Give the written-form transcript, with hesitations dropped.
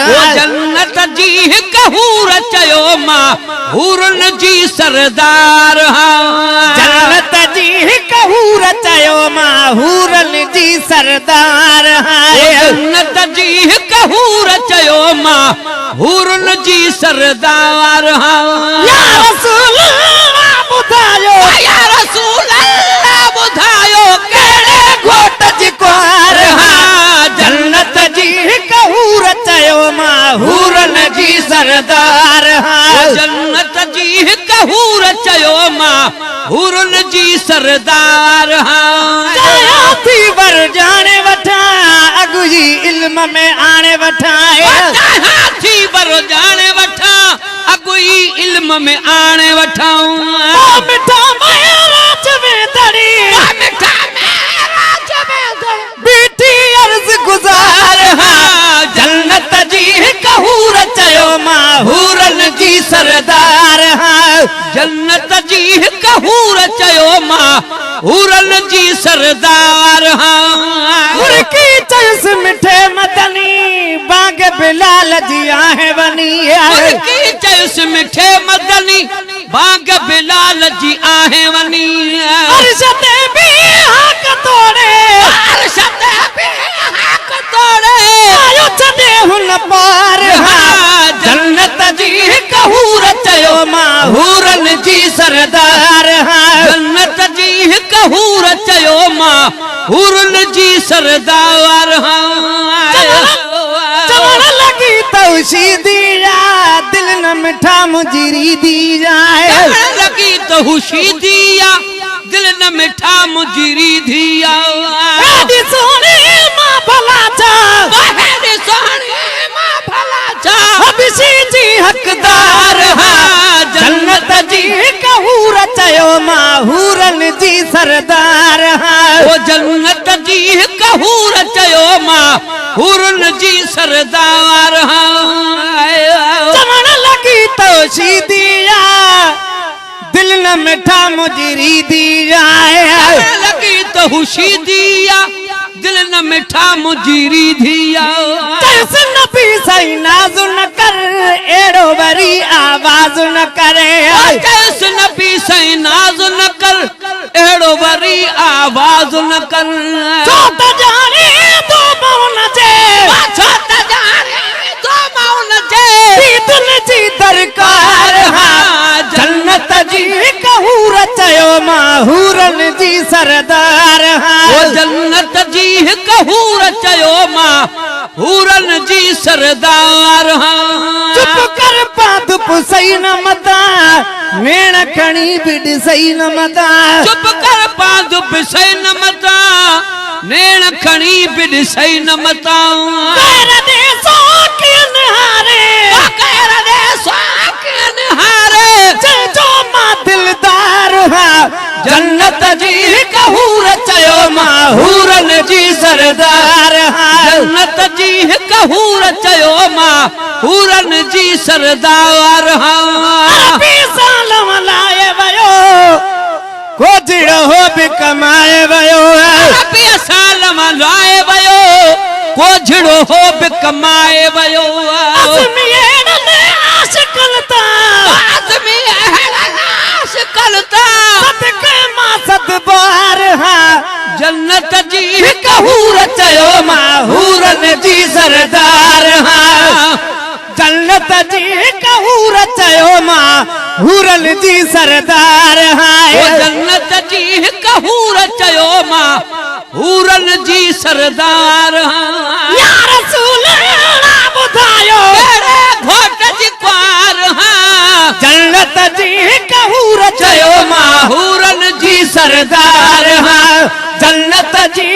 वो जन्नत जी कहूर चयो मां हूरन जी सरदार जन्नत जी कहूर चयो मां हूरन जी सरदार जन्नत जी कहूर चयो मां हूरन जी सरदार या रसूल बुधायो या रसूल बुधायो केड़े घोट जी कुआर जन्नत जी कहूर चयो मां हूरन जी सरदार जन्नत जी कहूर चयो मां हूरन जी सरदार थी वर जाने वठा अगु जी इल्म में आने वठा थी वर जाने वठा अगु इल्म में आने वठा मिठा राज में दड़ी मिठा राज में बीठी अर्ज गुजार जन्नत जी कहूर चयो मां हूरन जी सरदार जन्नत जी कहूर चयो मां हूरन जी सरदार की चयस मिठे मदनी बाग बिलाल जी आहे वनी की चयस मिठे मदनी बाग बिलाल जी आहे वनी अर्शद भी हक तोड़े अर्शद भी हक तोड़े आयो छदे हुन पार जन्नत जी कहूर चयो मां हूरन जी सरदार जन्नत जी कहूर चयो मां हूरन जी सरदार चवण लगी तौशीदी दिल न मिठा मुजरी दी जाए लगी तो हुशीदी दिल न मिठा मुजरी दिया सोने मां भला चा सोने मां भला चा हबशी जी हकदार जन्नत जी कहूर चयो मां हूरन जी सरदार वो जन्नत जी कहूर चयो मां हूरन जी सरदार चवण लगी तौशीदी दिल न मिठा मुजरी दी जाए लगी तो हुशीदी दिल न मिठा मुजरी दिया कैसे नबी सही नाज न कर एड़ो बरी आवाज न करे कैसे नबी सही नाज न कर एड़ो बरी आवाज न कर छोट जाने तो मौन जे छोट जाने तो मौन जे दिल जी दरकार जन्नत जी कहूर चयो मां हूरन जी सरदार वो जन्नत जी कहूर चयो मां हूरन जी सरदार चुप कर पाद पुसई न मता मेण खणी बिड सही न मता चुप कर पाद पिसई न मता नेण खणी बिड सही न मता कैर दे सोकिन हारे कैर दे सोकिन हारे जो मां दिलदार जन्नत जी कहूर चयो मां हूरन जी सरदार जन्नत जी कहूर चयो मां हूरन जी सरदार सालम लाए वयो को जिड़ो हो भी कमाए वयो सालम लाए वयो को झिड़ो हो भी कमाए वयो आशिकलता आशिकलता सदके मां सदबार जन्नत जी कहूर चयो मां हूरन जी सरदार जन्नत जी कहूर चयो मां हूरन जी सरदार जन्नत जी कहूर चयो मां हूरन जी सरदार या रसूल बुधायो घोट जी कुआर जन्नत जी कहूर चयो मां हूरन जी सरदार जन्नत जी